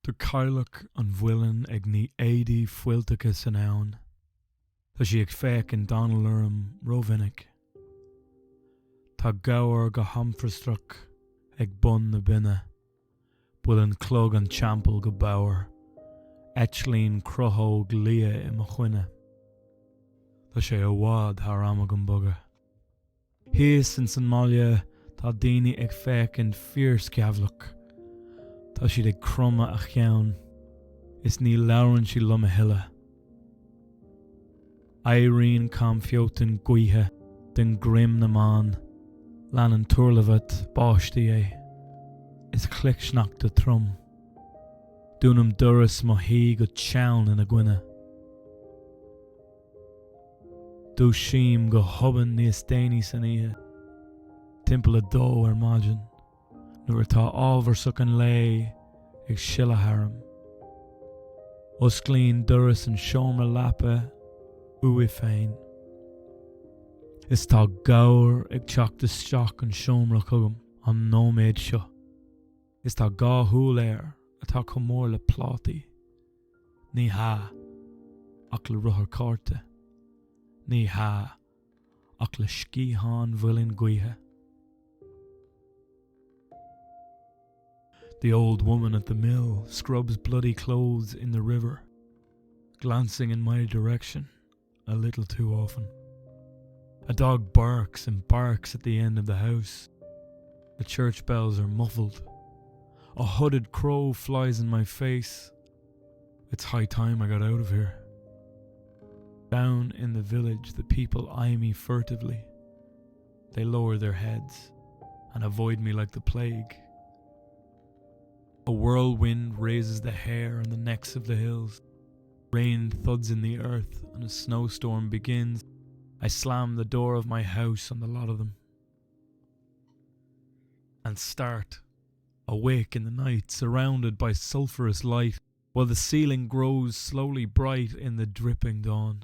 De cailleach an bhuileann ag ní éadaí fuilteacha san ann, tá si ag féic in Dhomnaill orm rovinnig. Tá gabhar go hamfrastrach ag bun na binne, bhfuil an clog an teampall go babhar, eitlín cruthóg lia I mo chuine. Tá sé ó bhád thar amach an boga. Híos in Sceimhle tá daoine ag féic in fearsceabhlach. Tá siad ag crumma a cheann, is ní labhrann si lum a hiile. Éiríonn com feotain gaotha den grim na man, lean an tuirlevat báistí é. Is clic sneach de trom. Dúnam duras mo hí go teann ina gcuine. Dú siam go huban níos déanaí san ihe, timpeall a dó ar maidin, nuair atá ábhar suc an lé ag sile harm. Osclaíonn duras an seomra leapa uaidh féin. Is tá gabhar ag teacht isteach an seomra chugam an nóméid seo. Is tá gá thúil air atá chomh mór le plátaí. Ní há ach le ruthair cárta. Ní há ach le scíthán bhuileann gaotha. The old woman at the mill scrubs bloody clothes in the river, glancing in my direction a little too often. A dog barks and barks at the end of the house. The church bells are muffled. A hooded crow flies in my face. It's high time I got out of here. Down in the village, the people eye me furtively. They lower their heads and avoid me like the plague. A whirlwind raises the hair on the necks of the hills. Rain thuds in the earth and a snowstorm begins. I slam the door of my house on the lot of them. And start, awake in the night, surrounded by sulphurous light, while the ceiling grows slowly bright in the dripping dawn.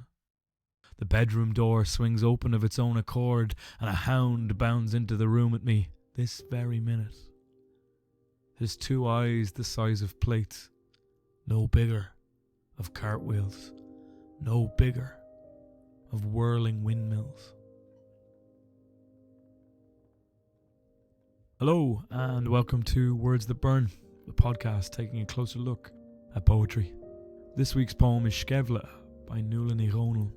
The bedroom door swings open of its own accord, and a hound bounds into the room at me this very minute. His two eyes the size of plates, no bigger, of cartwheels, no bigger, of whirling windmills. Hello and welcome to Words That Burn, the podcast taking a closer look at poetry. This week's poem is Sceimhle by Nuala Ní Dhomhnaill.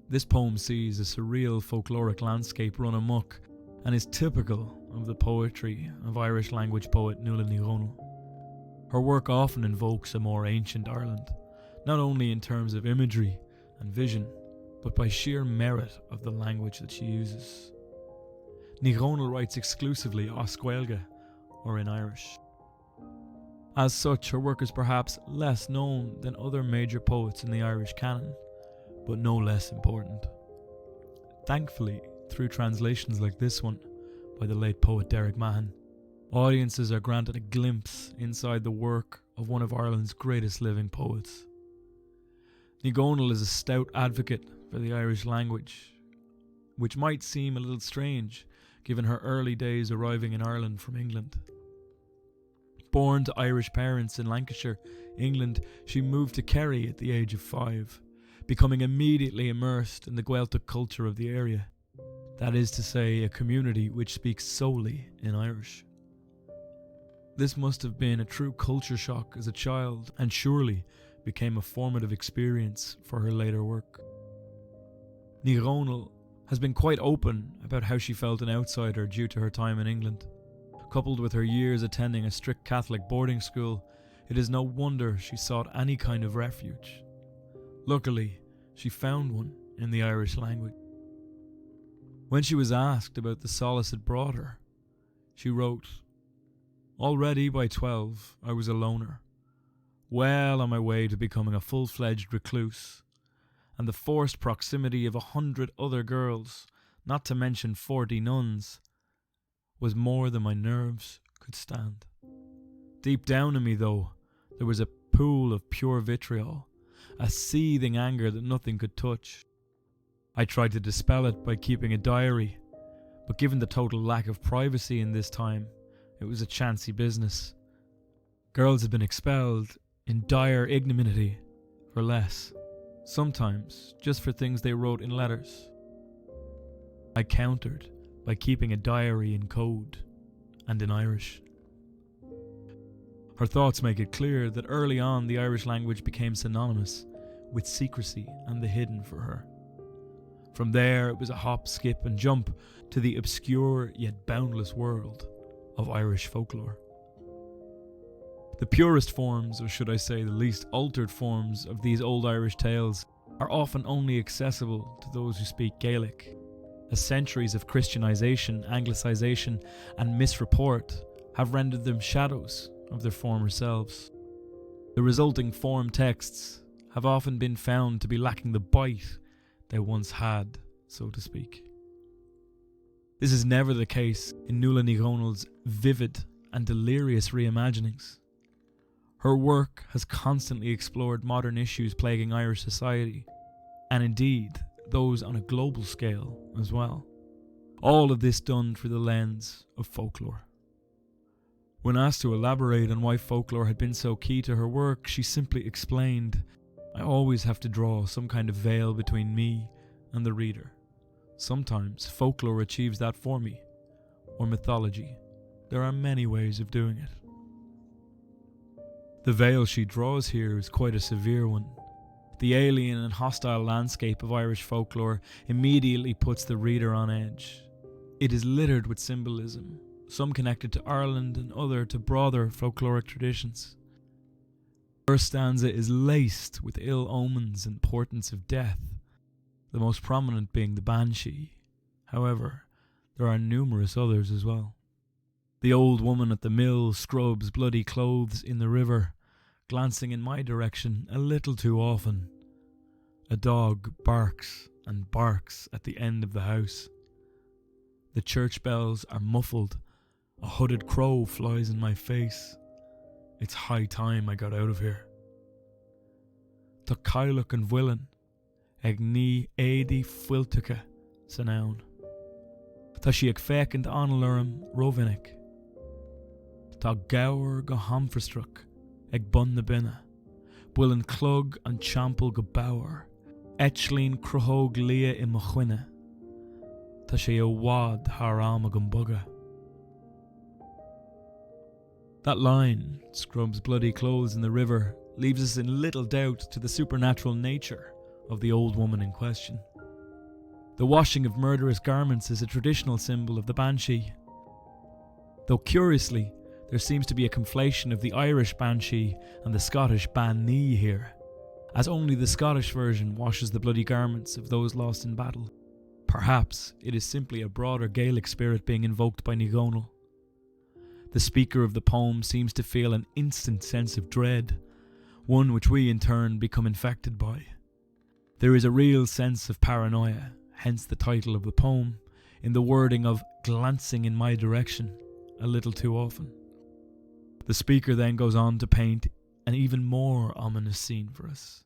This poem sees a surreal folkloric landscape run amok and is typical of the poetry of Irish language poet Nuala Ní Dhomhnaill. Her work often invokes a more ancient Ireland, not only in terms of imagery and vision, but by sheer merit of the language that she uses. Ní Dhomhnaill writes exclusively as Gaeilge, or in Irish. As such, her work is perhaps less known than other major poets in the Irish canon, but no less important. Thankfully, through translations like this one, by the late poet Derek Mahon, audiences are granted a glimpse inside the work of one of Ireland's greatest living poets. Ní Dhomhnaill is a stout advocate for the Irish language, which might seem a little strange given her early days arriving in Ireland from England. Born to Irish parents in Lancashire, England, she moved to Kerry at the age of 5, becoming immediately immersed in the Gaeltacht culture of the area. That is to say, a community which speaks solely in Irish. This must have been a true culture shock as a child, and surely became a formative experience for her later work. Ní Dhomhnaill has been quite open about how she felt an outsider due to her time in England. Coupled with her years attending a strict Catholic boarding school, it is no wonder she sought any kind of refuge. Luckily, she found one in the Irish language. When she was asked about the solace it brought her, she wrote, "Already by 12 I was a loner, well on my way to becoming a full-fledged recluse, and the forced proximity of 100 other girls, not to mention 40 nuns, was more than my nerves could stand. Deep down in me, though, there was a pool of pure vitriol, a seething anger that nothing could touch. I tried to dispel it by keeping a diary, but given the total lack of privacy in this time, it was a chancy business. Girls had been expelled in dire ignominy for less, sometimes just for things they wrote in letters. I countered by keeping a diary in code and in Irish. Her thoughts make it clear that early on the Irish language became synonymous with secrecy and the hidden for her. From there it was a hop, skip and jump to the obscure yet boundless world of Irish folklore. The purest forms, or should I say the least altered forms, of these old Irish tales are often only accessible to those who speak Gaelic, as centuries of Christianization, Anglicisation and misreport have rendered them shadows of their former selves. The resulting form texts have often been found to be lacking the bite they once had, so to speak. This is never the case in Nuala Ní Dhomhnaill's vivid and delirious reimaginings. Her work has constantly explored modern issues plaguing Irish society, and indeed those on a global scale as well. All of this done through the lens of folklore. When asked to elaborate on why folklore had been so key to her work, she simply explained, "I always have to draw some kind of veil between me and the reader. Sometimes folklore achieves that for me, or mythology. There are many ways of doing it." The veil she draws here is quite a severe one. The alien and hostile landscape of Irish folklore immediately puts the reader on edge. It is littered with symbolism, some connected to Ireland and other to broader folkloric traditions. The first stanza is laced with ill omens and portents of death, the most prominent being the banshee. However, there are numerous others as well. The old woman at the mill scrubs bloody clothes in the river, glancing in my direction a little too often. A dog barks and barks at the end of the house. The church bells are muffled. A hooded crow flies in my face. It's high time I got out of here. Tá cailleach an bhuilean, ag ní éadi fuilteacha san ann. Tá si ag fécint anlarum rovinnic. Tá gaur go hamfrastruch ag bun na binne, bhuilean clog an champel go bauer, etchlín cruthóg lia I mo chuine. Tá sé ó wad thar am ag an bugga. That line, scrubs bloody clothes in the river, leaves us in little doubt to the supernatural nature of the old woman in question. The washing of murderous garments is a traditional symbol of the banshee. Though curiously, there seems to be a conflation of the Irish banshee and the Scottish ban ní here, as only the Scottish version washes the bloody garments of those lost in battle. Perhaps it is simply a broader Gaelic spirit being invoked by Ní Dhomhnaill. The speaker of the poem seems to feel an instant sense of dread, one which we in turn become infected by. There is a real sense of paranoia, hence the title of the poem, in the wording of glancing in my direction a little too often. The speaker then goes on to paint an even more ominous scene for us.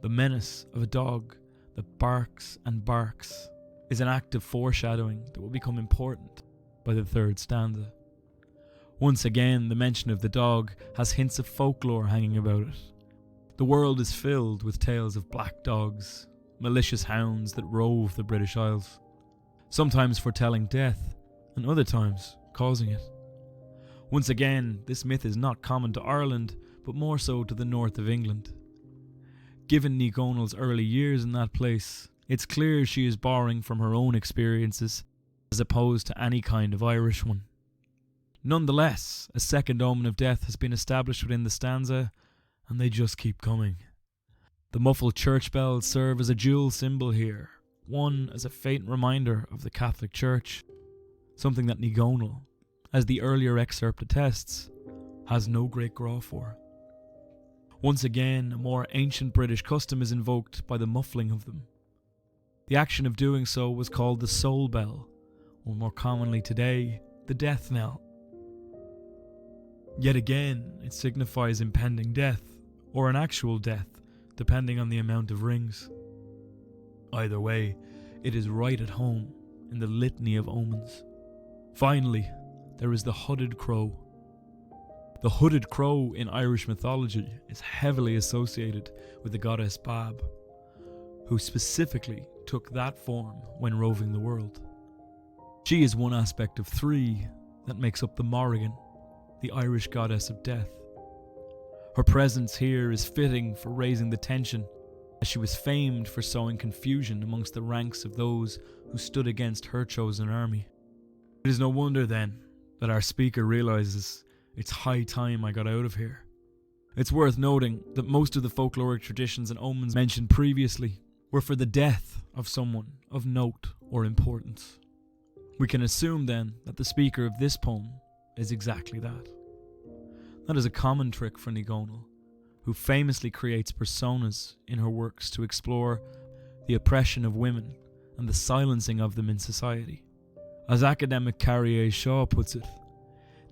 The menace of a dog that barks and barks is an act of foreshadowing that will become important by the third stanza. Once again, the mention of the dog has hints of folklore hanging about it. The world is filled with tales of black dogs, malicious hounds that rove the British Isles, sometimes foretelling death and other times causing it. Once again, this myth is not common to Ireland, but more so to the north of England. Given Ní Dhomhnaill's early years in that place, it's clear she is borrowing from her own experiences as opposed to any kind of Irish one. Nonetheless, a second omen of death has been established within the stanza, and they just keep coming. The muffled church bells serve as a dual symbol here, one as a faint reminder of the Catholic Church, something that Ní Dhomhnaill, as the earlier excerpt attests, has no great graw for. Once again, a more ancient British custom is invoked by the muffling of them. The action of doing so was called the soul bell, or more commonly today, the death knell. Yet again, it signifies impending death, or an actual death, depending on the amount of rings. Either way, it is right at home in the litany of omens. Finally, there is the hooded crow. The hooded crow in Irish mythology is heavily associated with the goddess Bab, who specifically took that form when roving the world. She is one aspect of three that makes up the Morrigan, the Irish goddess of death. Her presence here is fitting for raising the tension, as she was famed for sowing confusion amongst the ranks of those who stood against her chosen army. It is no wonder then that our speaker realises it's high time I got out of here. It's worth noting that most of the folkloric traditions and omens mentioned previously were for the death of someone of note or importance. We can assume then that the speaker of this poem is exactly that. That is a common trick for Ní Dhomhnaill, who famously creates personas in her works to explore the oppression of women and the silencing of them in society. As academic Carrier Shaw puts it,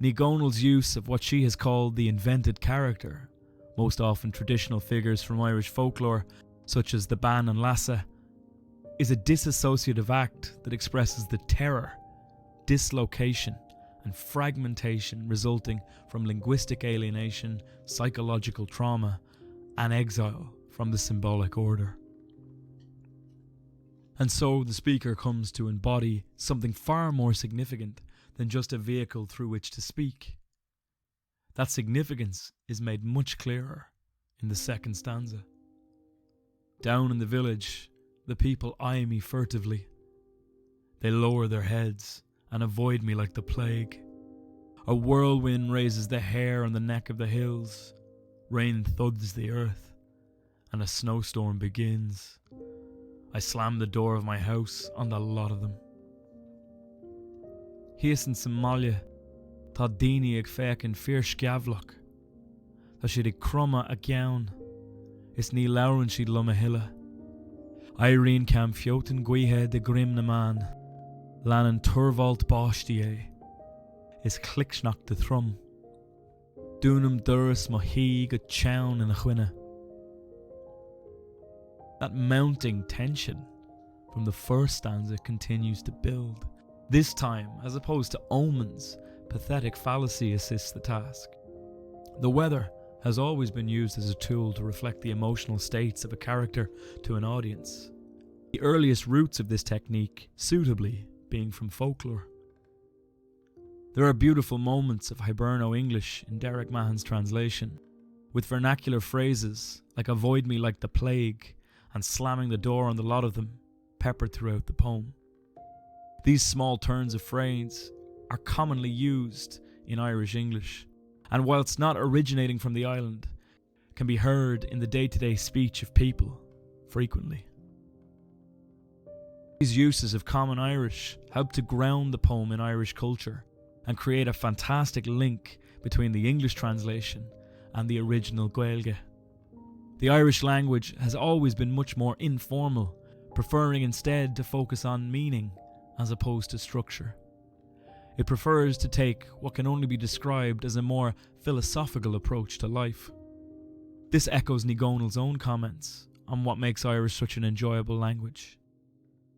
Ní Dhomhnaill's use of what she has called the invented character, most often traditional figures from Irish folklore such as the Ban and Lassa, is a disassociative act that expresses the terror, dislocation and fragmentation resulting from linguistic alienation, psychological trauma and exile from the symbolic order. And so the speaker comes to embody something far more significant than just a vehicle through which to speak. That significance is made much clearer in the second stanza. Down in the village, the people eye me furtively. They lower their heads and avoid me like the plague. A whirlwind raises the hair on the neck of the hills. Rain thuds the earth, and a snowstorm begins. I slam the door of my house on the lot of them. Hias in Sceimhle, tá daoine ag fécinn fíor sceabhlach. Tá siad ag crumma a gceann, is ní labhrann siad lum a hille. Éiríonn cam feotain gaotha de grim na man, leanann turvalt báistí é, is clicksnach de thrum. Dúnam duras mo hí go teann in a chuine. That mounting tension from the first stanza continues to build. This time, as opposed to omens, pathetic fallacy assists the task. The weather has always been used as a tool to reflect the emotional states of a character to an audience. The earliest roots of this technique, suitably, being from folklore. There are beautiful moments of Hiberno English in Derek Mahon's translation, with vernacular phrases like "avoid me like the plague" and slamming the door on the lot of them, peppered throughout the poem. These small turns of phrase are commonly used in Irish English, and whilst not originating from the island, can be heard in the day-to-day speech of people frequently. These uses of common Irish help to ground the poem in Irish culture and create a fantastic link between the English translation and the original Gaeilge. The Irish language has always been much more informal, preferring instead to focus on meaning as opposed to structure. It prefers to take what can only be described as a more philosophical approach to life. This echoes Ní Dhomhnaill's own comments on what makes Irish such an enjoyable language.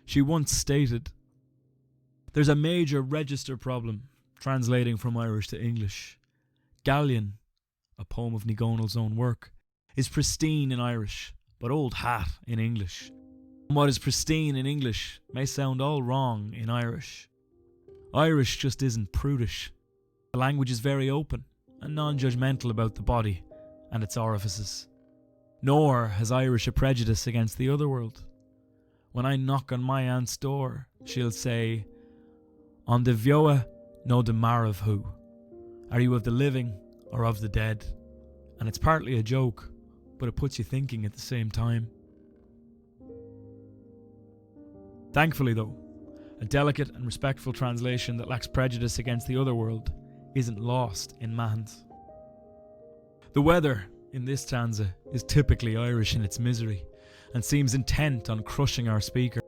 She once stated, "There's a major register problem translating from Irish to English. Galleon," a poem of Ní Dhomhnaill's own work, "is pristine in Irish, but old hat in English. And what is pristine in English may sound all wrong in Irish. Irish just isn't prudish. The language is very open and non-judgmental about the body and its orifices. Nor has Irish a prejudice against the other world. When I knock on my aunt's door, she'll say, 'On the bheoa no de marav who? Are you of the living or of the dead?' And it's partly a joke, but it puts you thinking at the same time." Thankfully though, a delicate and respectful translation that lacks prejudice against the other world isn't lost in Mahon's. The weather in this stanza is typically Irish in its misery and seems intent on crushing our speaker.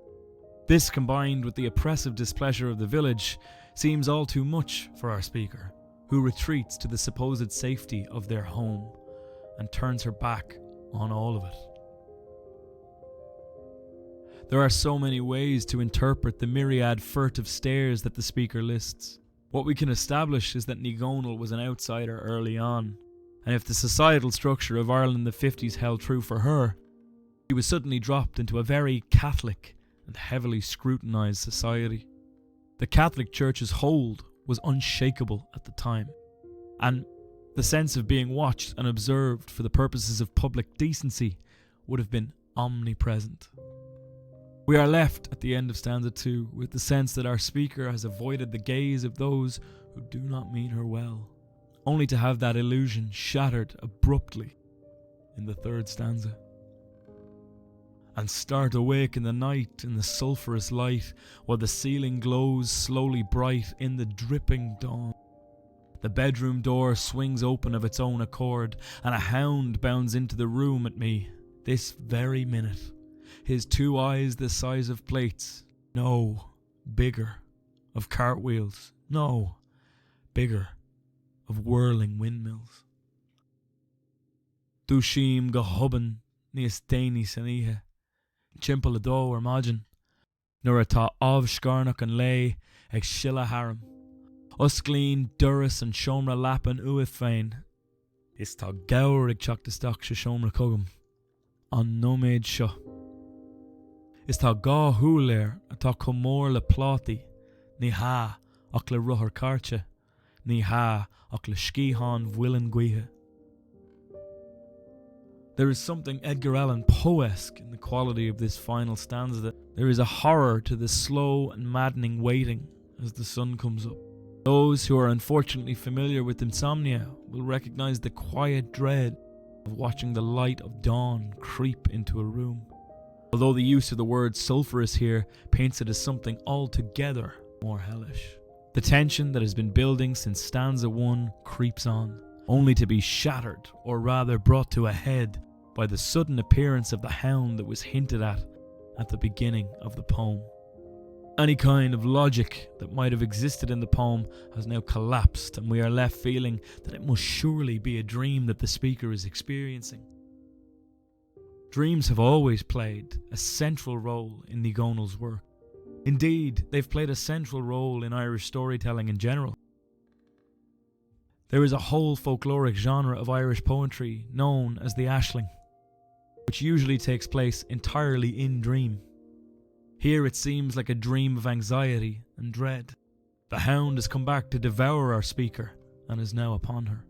This, combined with the oppressive displeasure of the village, seems all too much for our speaker, who retreats to the supposed safety of their home and turns her back on all of it. There are so many ways to interpret the myriad furtive stares that the speaker lists. What we can establish is that Ní Dhomhnaill was an outsider early on, and if the societal structure of Ireland in the 50s held true for her, she was suddenly dropped into a very Catholic and heavily scrutinised society. The Catholic Church's hold was unshakable at the time, and the sense of being watched and observed for the purposes of public decency would have been omnipresent. We are left at the end of stanza 2 with the sense that our speaker has avoided the gaze of those who do not mean her well, only to have that illusion shattered abruptly in the 3rd stanza. And start awake in the night in the sulphurous light, while the ceiling glows slowly bright in the dripping dawn. The bedroom door swings open of its own accord, and a hound bounds into the room at me this very minute. His 2 eyes the size of plates, no, bigger, of cartwheels, no, bigger, of whirling windmills. Dúisím go hubban níos déanaí san oíche, timpeall adó ar maidin, nuair atá ábhscarnach an lé ag sile harm. Osclín duras an seomra lapan uath féin. Is tá gabhar ag teachtasteach sa seomra cogam, an nóméid seo. Is tá gá thuúil atá comór le plátaí, ní há ach le ruthar cáirte, ní há ach le scíthán bhuilean guithe. There is something Edgar Allan Poe-esque in the quality of this final stanza. There is a horror to the slow and maddening waiting as the sun comes up. Those who are unfortunately familiar with insomnia will recognise the quiet dread of watching the light of dawn creep into a room. Although the use of the word sulphurous here paints it as something altogether more hellish. The tension that has been building since stanza 1 creeps on, only to be shattered, or rather brought to a head, by the sudden appearance of the hound that was hinted at the beginning of the poem. Any kind of logic that might have existed in the poem has now collapsed, and we are left feeling that it must surely be a dream that the speaker is experiencing. Dreams have always played a central role in Ní Dhomhnaill work. Indeed, they've played a central role in Irish storytelling in general. There is a whole folkloric genre of Irish poetry known as the ashling, which usually takes place entirely in dream. Here it seems like a dream of anxiety and dread. The hound has come back to devour our speaker and is now upon her.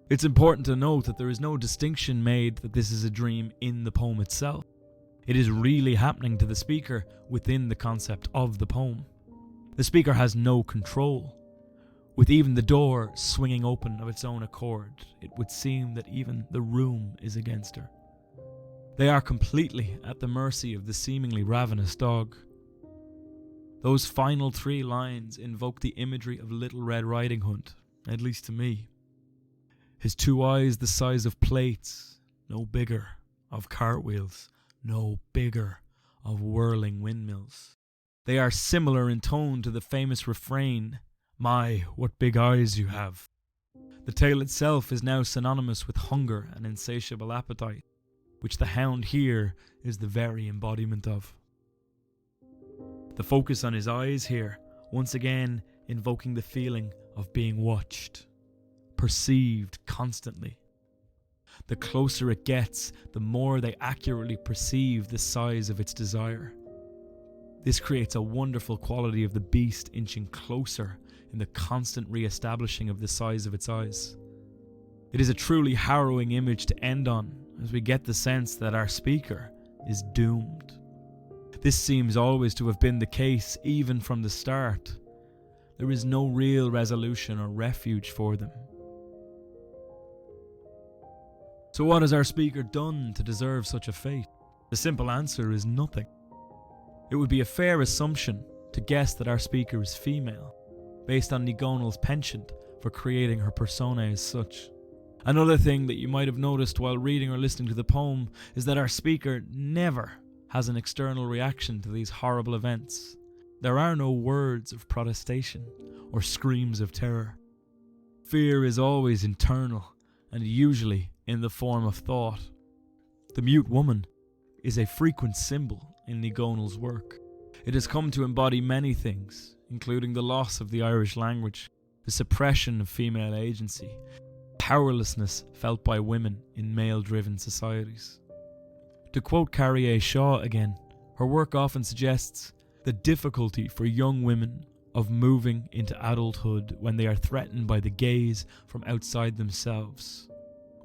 It's important to note that there is no distinction made that this is a dream in the poem itself. It is really happening to the speaker within the concept of the poem. The speaker has no control. With even the door swinging open of its own accord, it would seem that even the room is against her. They are completely at the mercy of the seemingly ravenous dog. Those final 3 lines invoke the imagery of Little Red Riding Hood, at least to me. His 2 eyes the size of plates, no bigger, of cartwheels, no bigger, of whirling windmills. They are similar in tone to the famous refrain, "My, what big eyes you have." The tale itself is now synonymous with hunger and insatiable appetite, which the hound here is the very embodiment of. The focus on his eyes here, once again invoking the feeling of being watched, perceived constantly. The closer it gets, the more they accurately perceive the size of its desire. This creates a wonderful quality of the beast inching closer in the constant re-establishing of the size of its eyes. It is a truly harrowing image to end on, as we get the sense that our speaker is doomed. This seems always to have been the case even from the start. There is no real resolution or refuge for them. So what has our speaker done to deserve such a fate? The simple answer is nothing. It would be a fair assumption to guess that our speaker is female, based on Ní Dhomhnaill's penchant for creating her persona as such. Another thing that you might have noticed while reading or listening to the poem is that our speaker never has an external reaction to these horrible events. There are no words of protestation or screams of terror. Fear is always internal and usually in the form of thought. The mute woman is a frequent symbol in Ní Dhomhnaill's work. It has come to embody many things, including the loss of the Irish language, the suppression of female agency, powerlessness felt by women in male-driven societies. To quote Carrie A. Shaw again, her work often suggests the difficulty for young women of moving into adulthood when they are threatened by the gaze from outside themselves,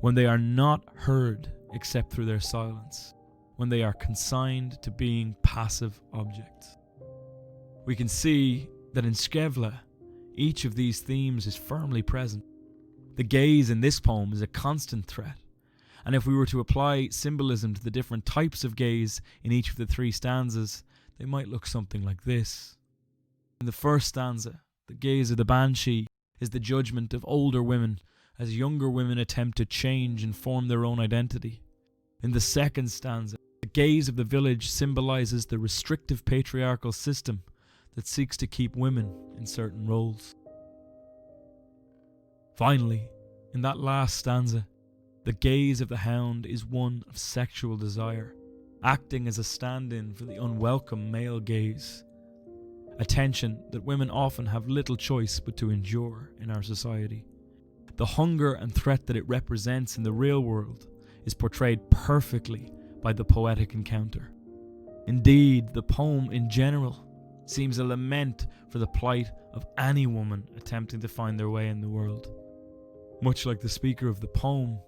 when they are not heard except through their silence, when they are consigned to being passive objects. We can see that in Sceimhle, each of these themes is firmly present. The gaze in this poem is a constant threat, and if we were to apply symbolism to the different types of gaze in each of the 3 stanzas, they might look something like this. In the first stanza, the gaze of the banshee is the judgment of older women as younger women attempt to change and form their own identity. In the second stanza, the gaze of the village symbolizes the restrictive patriarchal system that seeks to keep women in certain roles. Finally, in that last stanza, the gaze of the hound is one of sexual desire, acting as a stand-in for the unwelcome male gaze, a tension that women often have little choice but to endure in our society. The hunger and threat that it represents in the real world is portrayed perfectly by the poetic encounter. Indeed, the poem in general seems a lament for the plight of any woman attempting to find their way in the world. Much like the speaker of the poem,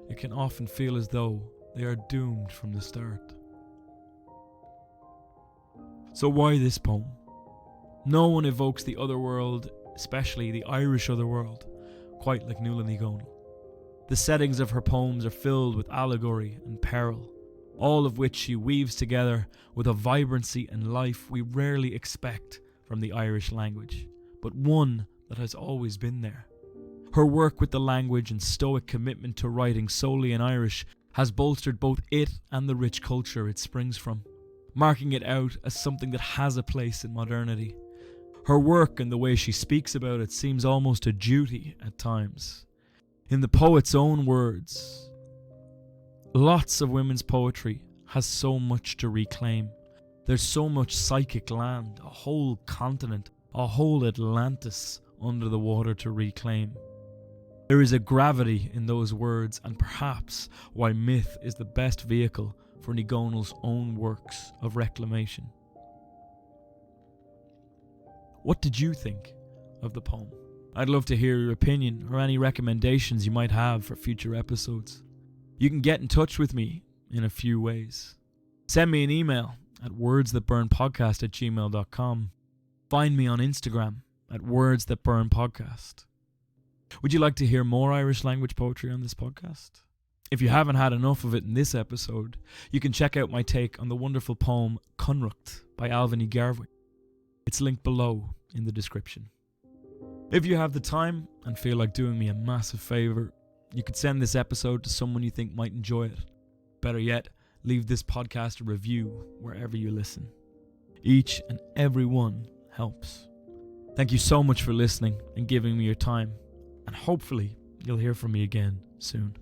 it can often feel as though they are doomed from the start. So why this poem? No one evokes the otherworld, especially the Irish otherworld, quite like Nuala Ní Dhomhnaill. The settings of her poems are filled with allegory and peril, all of which she weaves together with a vibrancy and life we rarely expect from the Irish language, but one that has always been there. Her work with the language and stoic commitment to writing solely in Irish has bolstered both it and the rich culture it springs from, marking it out as something that has a place in modernity. Her work and the way she speaks about it seems almost a duty at times. In the poet's own words, lots of women's poetry has so much to reclaim. There's so much psychic land, a whole continent, a whole Atlantis under the water to reclaim. There is a gravity in those words, and perhaps why myth is the best vehicle for Ní Dhomhnaill's own works of reclamation. What did you think of the poem? I'd love to hear your opinion or any recommendations you might have for future episodes. You can get in touch with me in a few ways. Send me an email at wordsthatburnpodcast@gmail.com. Find me on Instagram at wordsthatburnpodcast. Would you like to hear more Irish language poetry on this podcast? If you haven't had enough of it in this episode, you can check out my take on the wonderful poem Cunrucht by Alvin E. Garvey. It's linked below in the description. If you have the time and feel like doing me a massive favour, you could send this episode to someone you think might enjoy it. Better yet, leave this podcast a review wherever you listen. Each and every one helps. Thank you so much for listening and giving me your time, and hopefully you'll hear from me again soon.